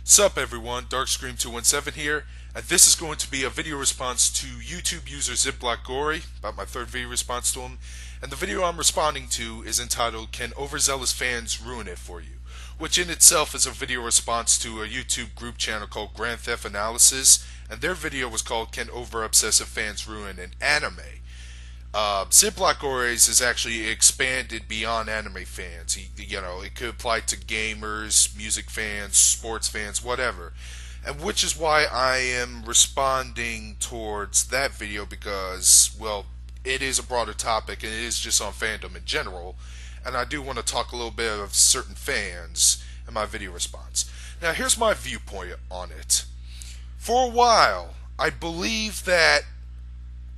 Sup everyone, Darkscream217 here, and this is going to be a video response to YouTube user Zipblockgory, about my third video response to him, and the video I'm responding to is entitled, Can Overzealous Fans Ruin It For You? Which in itself is a video response to a YouTube group channel called GrandTheftAnalysis, and their video was called, Can Over-Obsessive Fans Ruin an Anime? Zipblockgory's is actually expanded beyond anime fans. It could apply to gamers, music fans, sports fans, whatever. And which is why I am responding towards that video because, well, it is a broader topic and it is just on fandom in general. And I do want to talk a little bit of certain fans in my video response. Now, here's my viewpoint on it. For a while, I believe that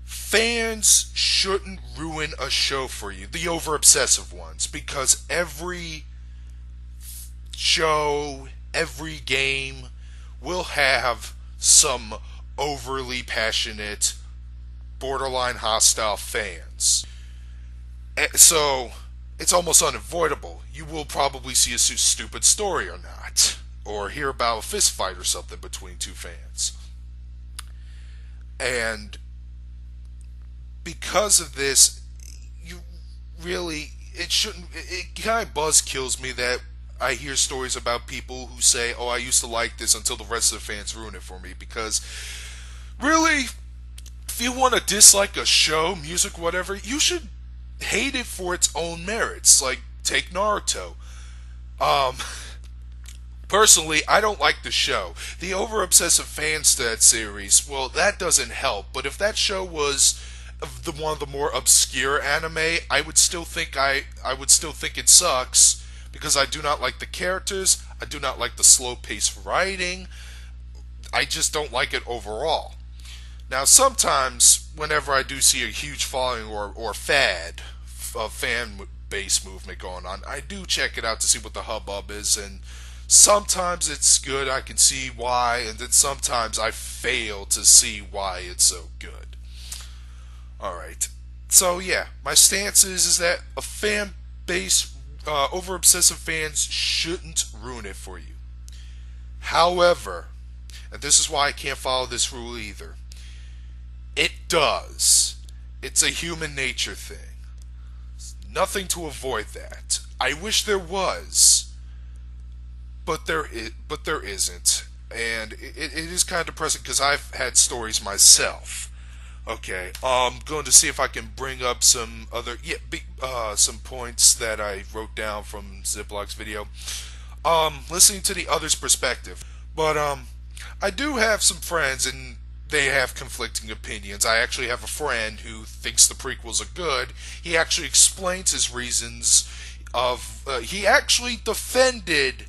fans shouldn't ruin a show for you, the over-obsessive ones, because every show, every game will have some overly passionate, borderline hostile fans. So, it's almost unavoidable. You will probably see a stupid story or not, or hear about a fist fight or something between two fans. And because of this, it kind of buzz kills me that I hear stories about people who say, oh, I used to like this until the rest of the fans ruin it for me, because really, if you want to dislike a show, music, whatever, you should hate it for its own merits. Like, take Naruto. Personally, I don't like the show. The over-obsessive fans to that series, well, that doesn't help, but if that show was one of the more obscure anime, I would still think it sucks because I do not like the characters, I do not like the slow-paced writing, I just don't like it overall. Now, sometimes, whenever I do see a huge following or fad, a fan base movement going on, I do check it out to see what the hubbub is, and sometimes it's good, I can see why, and then sometimes I fail to see why it's so good. Alright, so yeah, my stance is that a fan base, over-obsessive fans shouldn't ruin it for you. However, and this is why I can't follow this rule either, it does. It's a human nature thing. Nothing to avoid that. I wish there was, but there isn't, and it is kind of depressing because I've had stories myself. Okay, I'm going to see if I can bring up some other, some points that I wrote down from Ziplock's video. Listening to the other's perspective. But, I do have some friends and they have conflicting opinions. I actually have a friend who thinks the prequels are good. He actually explains his reasons he actually defended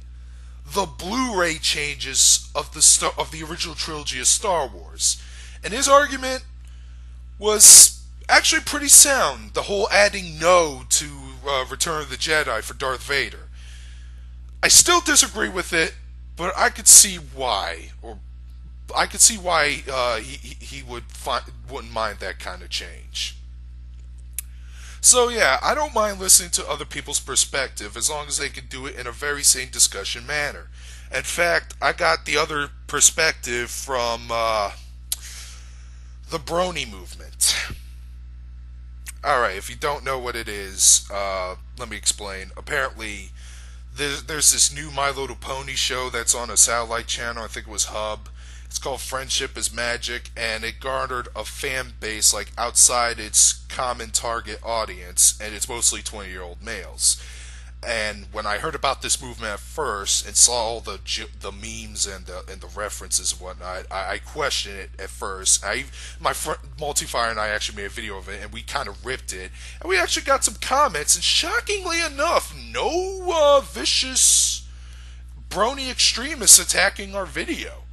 the Blu-ray changes of the original trilogy of Star Wars. And his argument was actually pretty sound. The whole adding no to Return of the Jedi for Darth Vader. I still disagree with it, but I could see why, he wouldn't mind that kind of change. So yeah, I don't mind listening to other people's perspective as long as they can do it in a very sane discussion manner. In fact, I got the other perspective from the Brony movement. Alright, if you don't know what it is, let me explain. Apparently, there's this new My Little Pony show that's on a satellite channel, I think it was Hub. It's called Friendship is Magic, and it garnered a fan base like outside its common target audience, and it's mostly 20-year-old males. And when I heard about this movement at first and saw all the memes and the references and whatnot, I questioned it at first. My friend Multifire and I actually made a video of it, and we kind of ripped it. And we actually got some comments, and shockingly enough, no vicious brony extremists attacking our video.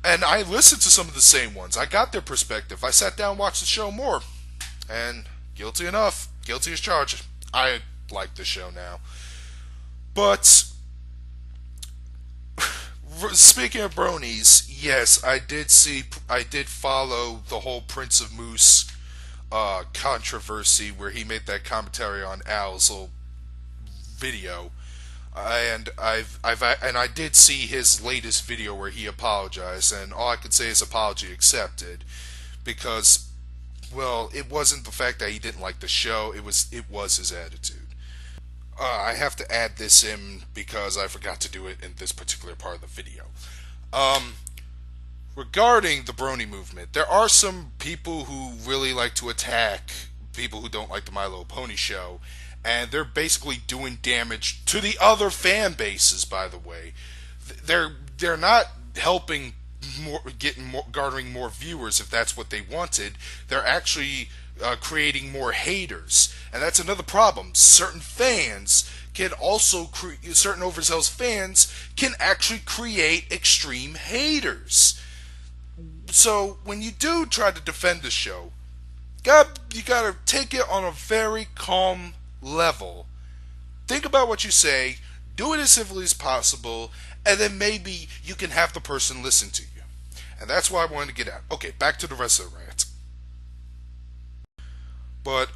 And I listened to some of the same ones. I got their perspective. I sat down and watched the show more. And guilty enough. Guilty as charged. I like the show now. But speaking of bronies, yes, I did follow the whole Prince of Moose controversy where he made that commentary on Al's little video. And I did see his latest video where he apologized, and all I could say is apology accepted, because, well, it wasn't the fact that he didn't like the show; it was his attitude. I have to add this in because I forgot to do it in this particular part of the video. Um, Regarding the Brony movement, there are some people who really like to attack people who don't like the My Little Pony show, and they're basically doing damage to the other fan bases. By the way, they're not helping garnering more viewers if that's what they wanted. They're actually creating more haters, and that's another problem. Certain fans can also certain overzealous fans can actually create extreme haters. So when you do try to defend the show, you gotta take it on a very calm level. Think about what you say, do it as civilly as possible, and then maybe you can have the person listen to you. And that's why I wanted to get out. Okay, back to the rest of the rant. But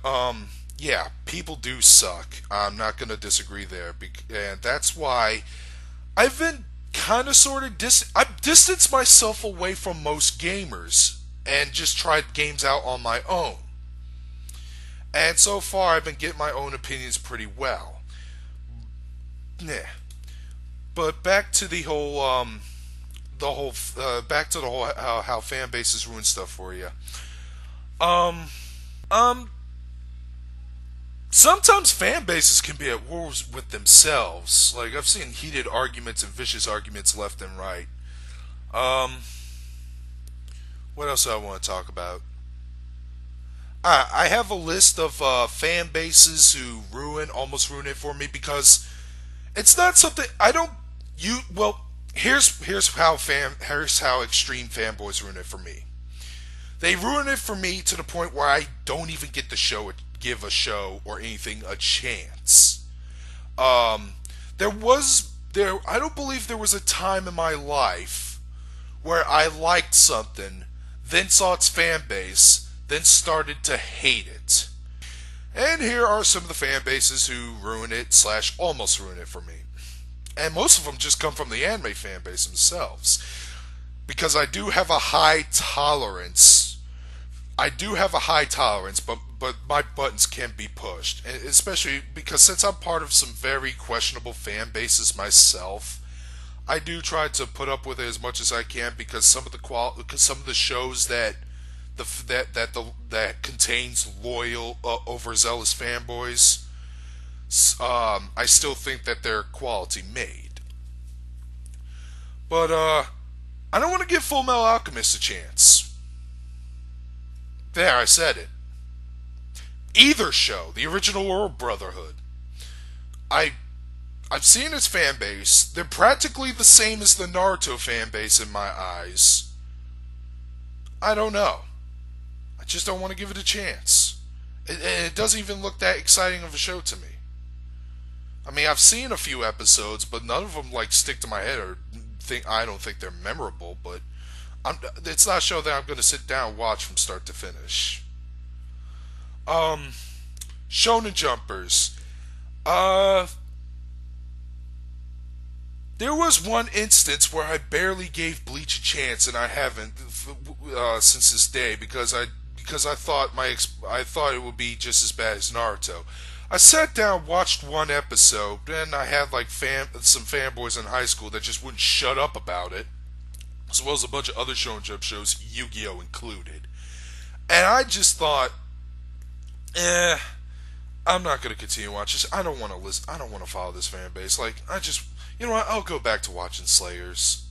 yeah, people do suck. I'm not gonna disagree there, and that's why I've been kind of sort of I've distanced myself away from most gamers and just tried games out on my own. And so far, I've been getting my own opinions pretty well. Yeah. But back to back to the whole how fan bases ruin stuff for you. Um, um, Sometimes fan bases can be at war with themselves. Like, I've seen heated arguments and vicious arguments left and right. Um, what else do I want to talk about? I have a list of fan bases who almost ruin it for me, because it's not something I don't. Well, here's how extreme fanboys ruin it for me. They ruin it for me to the point where I don't even get to give a show or anything a chance. Um, I don't believe there was a time in my life where I liked something, then saw its fan base, then started to hate it. And here are some of the fan bases who ruin it / almost ruin it for me. And most of them just come from the anime fan base themselves. Because I do have a high tolerance. But my buttons can be pushed. And especially because since I'm part of some very questionable fan bases myself, I do try to put up with it as much as I can, because some of the shows that contains loyal, overzealous fanboys, I still think that they're quality made. But I don't want to give Full Metal Alchemist a chance. There, I said it. Either show, the original or Brotherhood. I've seen its fan base. They're practically the same as the Naruto fan base in my eyes. I don't know. I just don't want to give it a chance. It doesn't even look that exciting of a show to me. I mean, I've seen a few episodes, but none of them stick to my head, or I don't think they're memorable. But it's not a show that I'm going to sit down and watch from start to finish. Shonen Jumpers. There was one instance where I barely gave Bleach a chance, and I haven't since this day, because I thought I thought it would be just as bad as Naruto. I sat down, watched one episode, then I had some fanboys in high school that just wouldn't shut up about it, as well as a bunch of other Shonen Jump shows, Yu-Gi-Oh included. And I just thought, I'm not going to continue watching this. I don't want to listen. I don't want to follow this fan base. You know what? I'll go back to watching Slayers.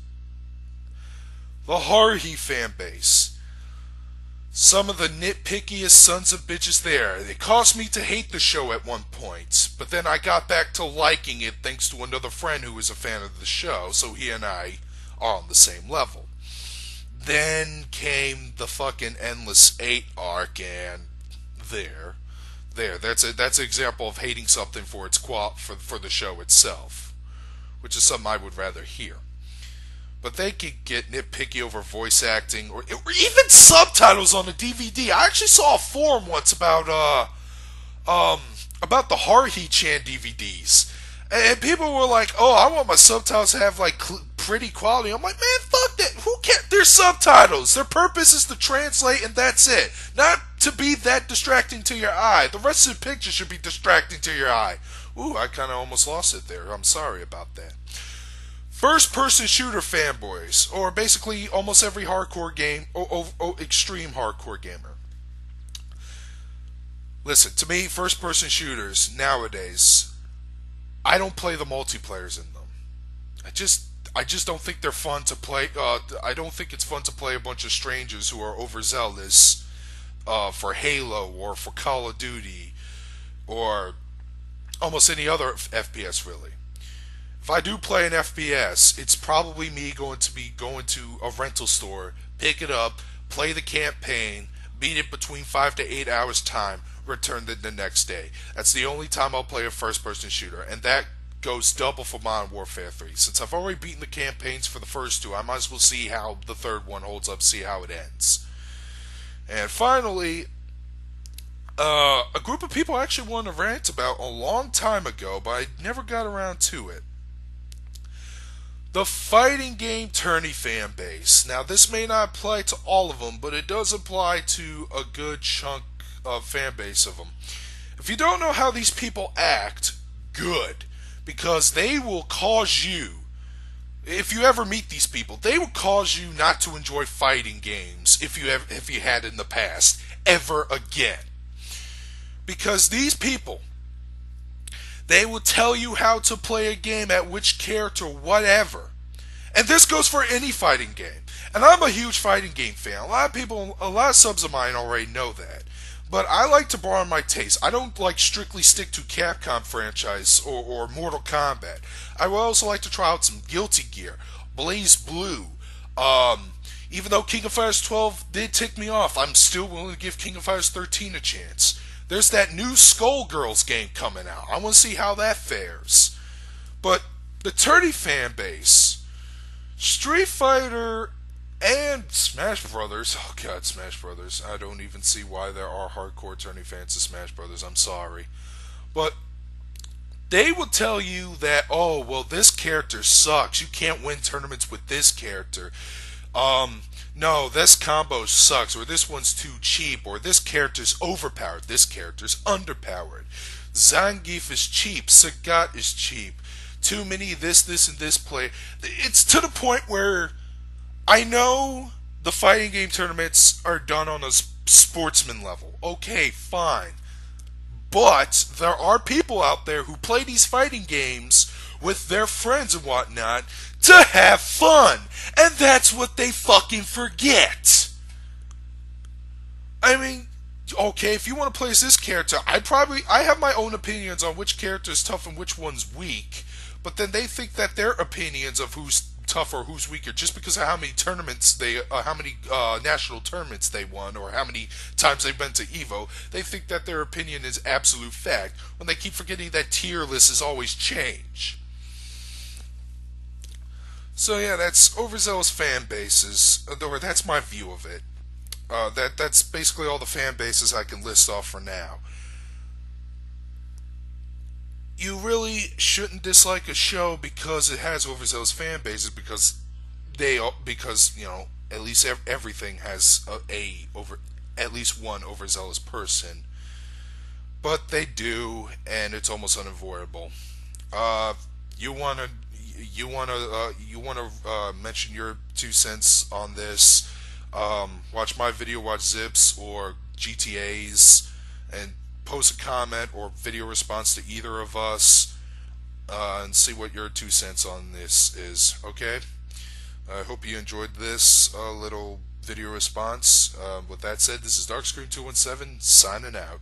The Haruhi fan base. Some of the nitpickiest sons of bitches there. It caused me to hate the show at one point, but then I got back to liking it thanks to another friend who was a fan of the show, so he and I are on the same level. Then came the fucking Endless 8 arc, and that's an example of hating something for its for the show itself, which is something I would rather hear. But they could get nitpicky over voice acting or even subtitles on the DVD. I actually saw a forum once about the Haruhi-chan DVDs, And people were like, "Oh, I want my subtitles to have like pretty quality." I'm like, "Man, fuck that. Who cares? They're subtitles. Their purpose is to translate, and that's it. Not to be that distracting to your eye. The rest of the picture should be distracting to your eye." Ooh, I kind of almost lost it there. I'm sorry about that. First-person shooter fanboys, or basically almost every hardcore game, extreme hardcore gamer. Listen, to me, first-person shooters nowadays, I don't play the multiplayers in them. I just I just don't think they're fun to play. I don't think it's fun to play a bunch of strangers who are overzealous for Halo or for Call of Duty or almost any other FPS really. If I do play an FPS, it's probably me going to a rental store, pick it up, play the campaign, beat it between 5 to 8 hours time, return it the next day. That's the only time I'll play a first-person shooter, and that goes double for Modern Warfare 3. Since I've already beaten the campaigns for the first two, I might as well see how the third one holds up, see how it ends. And finally, a group of people I actually wanted to rant about a long time ago, but I never got around to it. The fighting game tourney fan base. Now, this may not apply to all of them, but it does apply to a good chunk of fan base of them. If you don't know how these people act, good, because they will cause you, if you ever meet these people, they will cause you not to enjoy fighting games if you had in the past ever again. Because these people, they will tell you how to play a game at which character, whatever. And this goes for any fighting game. And I'm a huge fighting game fan. A lot of subs of mine already know that. But I like to broaden my taste. I don't like strictly stick to Capcom franchise or Mortal Kombat. I would also like to try out some Guilty Gear, Blaze Blue. Even though King of Fighters 12 did tick me off, I'm still willing to give King of Fighters 13 a chance. There's that new Skullgirls game coming out. I want to see how that fares. But the tourney fan base, Street Fighter and Smash Brothers. Oh god, Smash Brothers. I don't even see why there are hardcore tourney fans of Smash Brothers. I'm sorry. But they will tell you that, oh, well, this character sucks. You can't win tournaments with this character. No, this combo sucks, or this one's too cheap, or this character's overpowered, this character's underpowered. Zangief is cheap, Sagat is cheap. Too many this, and this play. It's to the point where I know the fighting game tournaments are done on a sportsman level. Okay, fine. But there are people out there who play these fighting games with their friends and whatnot to have fun. And that's what they fucking forget. I mean, okay, if you want to play as this character, I have my own opinions on which character is tough and which one's weak. But then they think that their opinions of who's tough or who's weaker just because of how many tournaments how many national tournaments they won, or how many times they've been to Evo, they think that their opinion is absolute fact, when they keep forgetting that tier lists always change. So yeah, that's overzealous fan bases, or that's my view of it. That's basically all the fan bases I can list off for now. You really shouldn't dislike a show because it has overzealous fan bases, because at least everything has at least one overzealous person. But they do, and it's almost unavoidable. You wanna mention your 2 cents on this? Watch my video, watch Zips or GTA's, and post a comment or video response to either of us, and see what your 2 cents on this is. Okay? I hope you enjoyed this little video response. With that said, this is Darkscreen217 signing out.